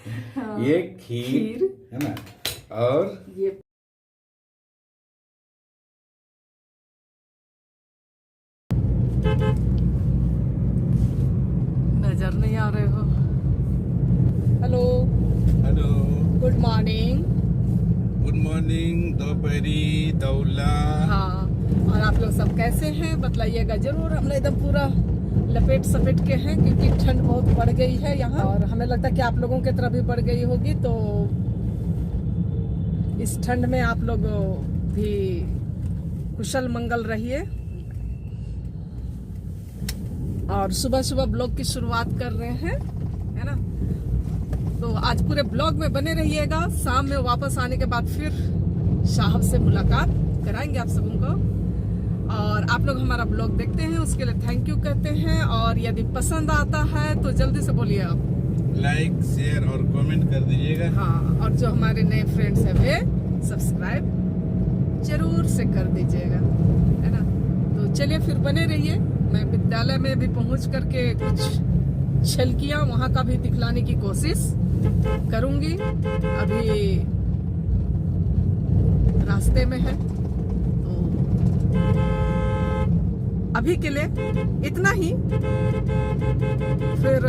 हाँ, ये खीर है ना, और ये नजर नहीं आ रहे हो। Hello hello, good morning. Good morning, दोपहरी दौला। हाँ, और आप लोग सब कैसे हैं बतलाइएगा जरूर। हम एकदम पूरा लपेट सपेट के हैं क्योंकि ठंड बहुत बढ़ गई है यहाँ, और हमें लगता है कि आप लोगों की तरफ भी बढ़ गई होगी। तो इस ठंड में आप लोग भी कुशल मंगल रहिए। और सुबह सुबह ब्लॉग की शुरुआत कर रहे हैं, है ना। तो आज पूरे ब्लॉग में बने रहिएगा। शाम में वापस आने के बाद फिर साहब से मुलाकात कराएंगे आप सबों को। और आप लोग हमारा ब्लॉग देखते हैं उसके लिए थैंक यू कहते हैं। और यदि पसंद आता है तो जल्दी से बोलिए आप लाइक, शेयर और कमेंट कर दीजिएगा। हाँ, और जो हमारे नए फ्रेंड्स हैं वे सब्सक्राइब जरूर से कर दीजिएगा, है ना। तो चलिए फिर बने रहिए। मैं विद्यालय में भी पहुंच करके कुछ झलकियां वहां का भी दिखलाने की कोशिश करूंगी। अभी रास्ते में है, तो अभी के लिए इतना ही। फिर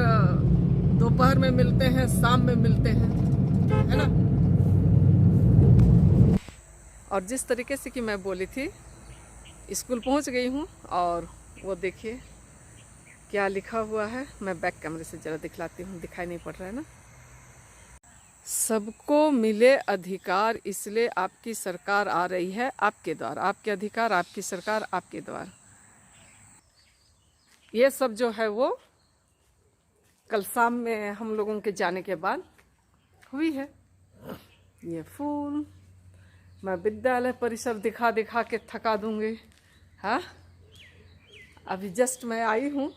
दोपहर में मिलते हैं, शाम में मिलते हैं, है ना। और जिस तरीके से कि मैं बोली थी, स्कूल पहुंच गई हूं। और वो देखिए क्या लिखा हुआ है। मैं बैक कैमरे से जरा दिखलाती हूँ, दिखाई नहीं पड़ रहा है ना। सबको मिले अधिकार, इसलिए आपकी सरकार आ रही है आपके द्वार। आपके अधिकार, आपकी सरकार, आपके द्वार। ये सब जो है वो कल शाम में हम लोगों के जाने के बाद हुई है। ये फूल मैं विद्यालय परिसर दिखा दिखा के थका दूंगी। हाँ, अभी जस्ट मैं आई हूँ,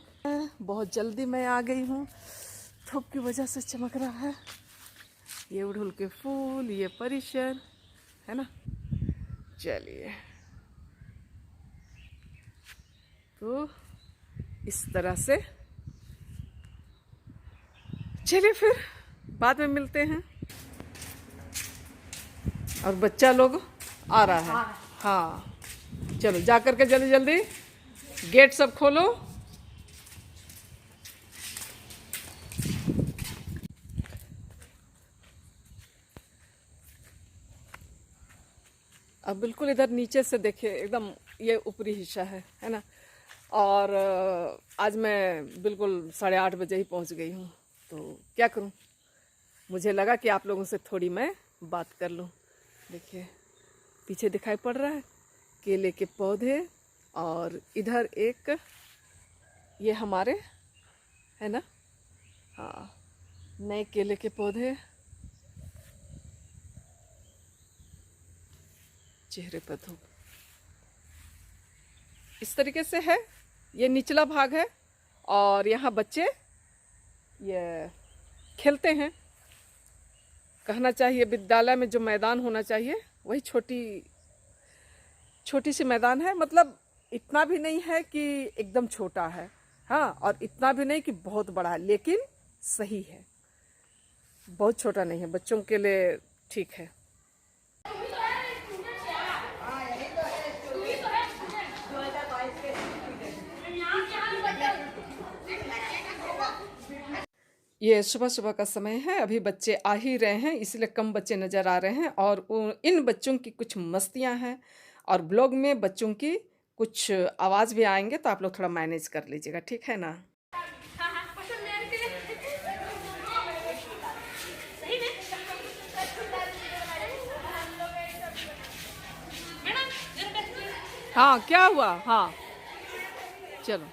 बहुत जल्दी मैं आ गई हूँ, धूप की वजह से चमक रहा है। ये उड़हुल के फूल, ये परिसर, है ना। चलिए, तो इस तरह से चलिए फिर बाद में मिलते हैं। और बच्चा लोग आ रहा है। हाँ, चलो जा करके जल्दी जल्दी गेट सब खोलो। अब बिल्कुल इधर नीचे से देखिए, एकदम ये ऊपरी हिस्सा है ना। और आज मैं बिल्कुल 8:30 बजे ही पहुंच गई हूँ। तो क्या करूँ, मुझे लगा कि आप लोगों से थोड़ी मैं बात कर लूँ। देखिए पीछे दिखाई पड़ रहा है केले के पौधे, और इधर एक ये हमारे, है ना, हाँ, नए केले के पौधे। चेहरे पर धूप इस तरीके से है। ये निचला भाग है, और यहाँ बच्चे ये खेलते हैं। कहना चाहिए विद्यालय में जो मैदान होना चाहिए वही छोटी सी मैदान है। मतलब इतना भी नहीं है कि एकदम छोटा है, हाँ, और इतना भी नहीं कि बहुत बड़ा है, लेकिन सही है। बहुत छोटा नहीं है, बच्चों के लिए ठीक है। ये सुबह सुबह का समय है, अभी बच्चे आ ही रहे हैं, इसलिए कम बच्चे नज़र आ रहे हैं। और इन बच्चों की कुछ मस्तियां हैं, और ब्लॉग में बच्चों की कुछ आवाज़ भी आएंगे, तो आप लोग थोड़ा मैनेज कर लीजिएगा, ठीक है ना। हाँ, क्या हुआ, हाँ, चलो।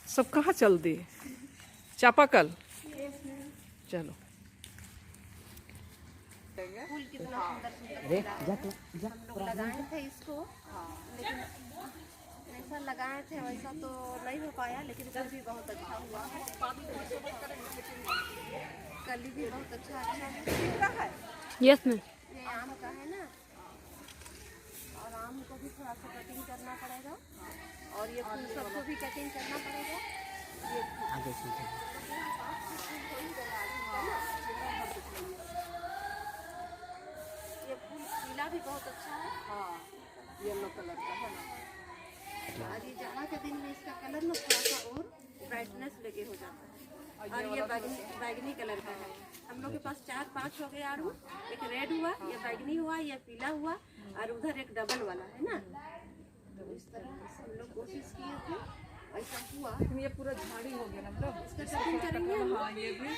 सब कहाँ चल दिए, चापाकल, चलो। फूल कितना सुंदर सुंदर हम लोग लगाए थे इसको, लेकिन जैसा लगाए थे वैसा तो नहीं हो पाया, लेकिन कल भी बहुत अच्छा हुआ है। कली भी बहुत अच्छा है। Yes ma'am. ये आम का है ना, और आम को भी थोड़ा सा कटिंग करना पड़ेगा, और ये फूल सबको भी कटिंग करना पड़ेगा। ये फूल पीला भी बहुत अच्छा है। हाँ, येलो कलर का है ना। और ये जाड़ा के दिन में इसका कलर ना थोड़ा सा और ब्राइटनेस लगे हो जाता है। और ये बैगनी कलर का है। हम लोग के पास 4-5 हो गए आड़ू, एक रेड हुआ, ये बैगनी हुआ, ये पीला हुआ, और उधर एक डबल वाला है ना। तो इस तरह से हम लोग कोशिश किए थे, ऐसा हुआ। लेकिन ये पूरा झाड़ी हो गया ना, मतलब इसका कटिंग करेंगे हम। हाँ, ये भी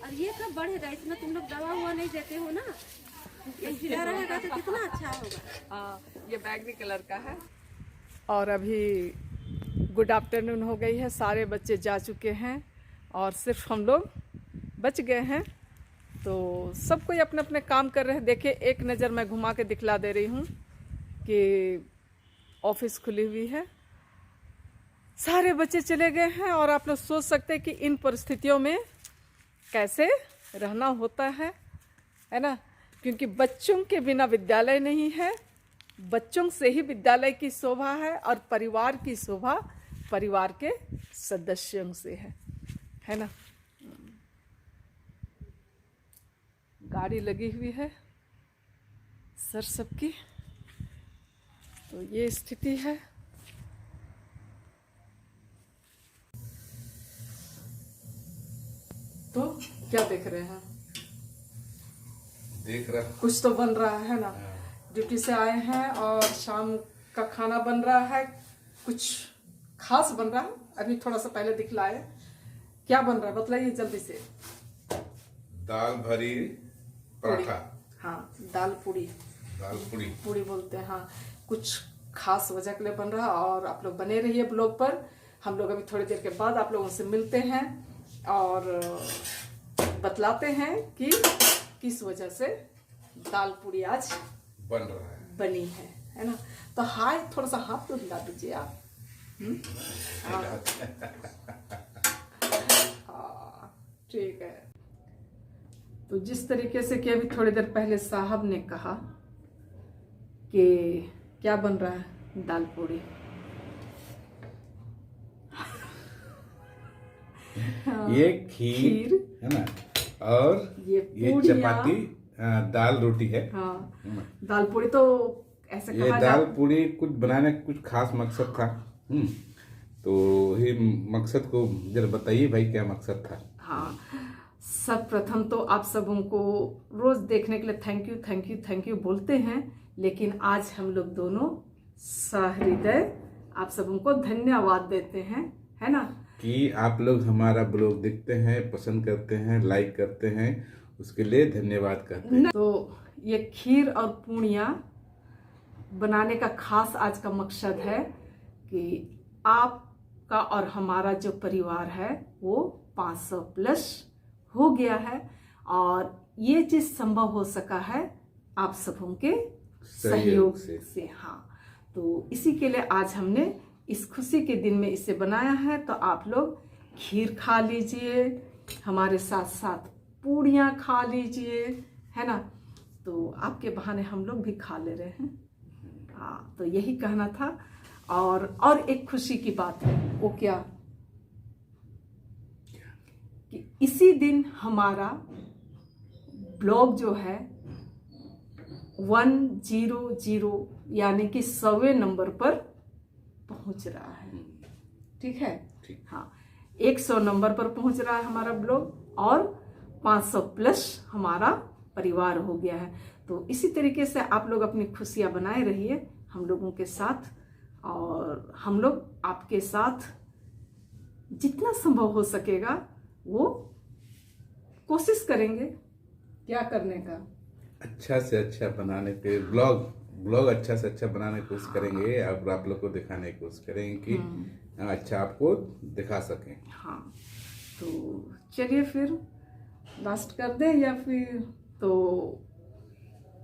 और ये कब बढ़ेगा? इसमें तुम लोग दवा हुआ नहीं देते हो ना, ये खिला रहेगा तो कितना अच्छा होगा। हाँ, ये बैगनी कलर का है। और अभी गुड आफ्टरनून हो गई है, सारे बच्चे जा चुके हैं और सिर्फ हम लोग बच गए हैं। तो सब कोई अपने अपने काम कर रहे हैं। देखिए, एक नज़र मैं घुमा के दिखला दे रही हूँ कि ऑफिस खुली हुई है, सारे बच्चे चले गए हैं। और आप लोग सोच सकते हैं कि इन परिस्थितियों में कैसे रहना होता है ना, क्योंकि बच्चों के बिना विद्यालय नहीं है, बच्चों से ही विद्यालय की शोभा है, और परिवार की शोभा परिवार के सदस्यों से है ना। गाड़ी लगी हुई है सर सबकी, तो ये स्थिति है। तो क्या देख रहे हैं? देख रहा। कुछ तो बन रहा है ना। ड्यूटी से आए हैं और शाम का खाना बन रहा है, कुछ खास बन रहा है। अभी थोड़ा सा पहले दिखलाए क्या बन रहा है, बतलाइए जल्दी से। दाल भरी पराठा। हाँ, दाल पूड़ी। दाल पूड़ी। पूड़ी बोलते हैं, हाँ। कुछ खास वजह के लिए बन रहा है, और आप लोग बने रहिए ब्लॉग पर। हम लोग अभी थोड़ी देर के बाद आप लोगों से मिलते हैं और बतलाते हैं कि किस वजह से दाल पूड़ी आज बन रहा है, बनी है ना। तो हाय, थोड़ा सा हाथ तो हिला दीजिए आप। हाँ, ठीक है। तो जिस तरीके से कि अभी थोड़ी देर पहले साहब ने कहा कि क्या बन रहा है, दाल पूड़ी। ये खीर है ना, और ये चपाती, दाल रोटी है। हाँ, दाल पूड़ी तो ऐसे ये कहा दाल पूड़ी कुछ बनाने का कुछ खास मकसद था। तो ये मकसद को जरा बताइए भाई, क्या मकसद था? हाँ, सर्वप्रथम तो आप सबों को रोज देखने के लिए thank you thank you thank you बोलते हैं, लेकिन आज हम लोग दोनों सहृदय आप सबों को धन्यवाद देते हैं, है ना, कि आप लोग हमारा ब्लॉग देखते हैं, पसंद करते हैं, लाइक करते हैं, उसके लिए धन्यवाद कहते हैं। तो ये खीर और पूड़ियाँ बनाने का खास आज का मकसद है कि आपका और हमारा जो परिवार है वो 500 प्लस हो गया है, और ये चीज संभव हो सका है आप सबों के सहयोग से। हाँ, तो इसी के लिए आज हमने इस खुशी के दिन में इसे बनाया है। तो आप लोग खीर खा लीजिए, हमारे साथ साथ पूड़ियाँ खा लीजिए, है ना। तो आपके बहाने हम लोग भी खा ले रहे हैं। हाँ, तो यही कहना था। और एक खुशी की बात है, वो क्या कि इसी दिन हमारा ब्लॉग जो है 100 यानी कि 100वें नंबर पर पहुंच रहा है। ठीक है, हाँ, 100 नंबर पर पहुंच रहा है हमारा ब्लॉग, और 500 प्लस हमारा परिवार हो गया है। तो इसी तरीके से आप लोग अपनी खुशियां बनाए रहिए हम लोगों के साथ, और हम लोग आपके साथ जितना संभव हो सकेगा वो कोशिश करेंगे क्या करने का, अच्छा से अच्छा बनाने के ब्लॉग अच्छा से अच्छा बनाने की कोशिश करेंगे, और आप लोग को दिखाने की कोशिश करेंगे कि अच्छा आपको दिखा सकें। हाँ, तो चलिए फिर लास्ट कर दें, या फिर तो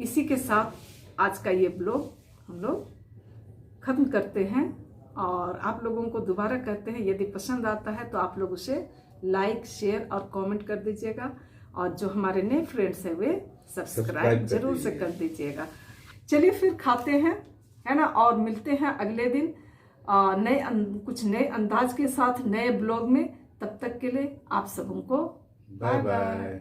इसी के साथ आज का ये ब्लॉग हम लोग ख़त्म करते हैं। और आप लोगों को दोबारा कहते हैं, यदि पसंद आता है तो आप लोग उसे लाइक, शेयर और कमेंट कर दीजिएगा। और जो हमारे नए फ्रेंड्स हैं वे सब्सक्राइब जरूर से कर दीजिएगा। चलिए फिर खाते हैं, है ना, और मिलते हैं अगले दिन कुछ नए अंदाज के साथ नए ब्लॉग में। तब तक के लिए आप सबों को बाय बाय।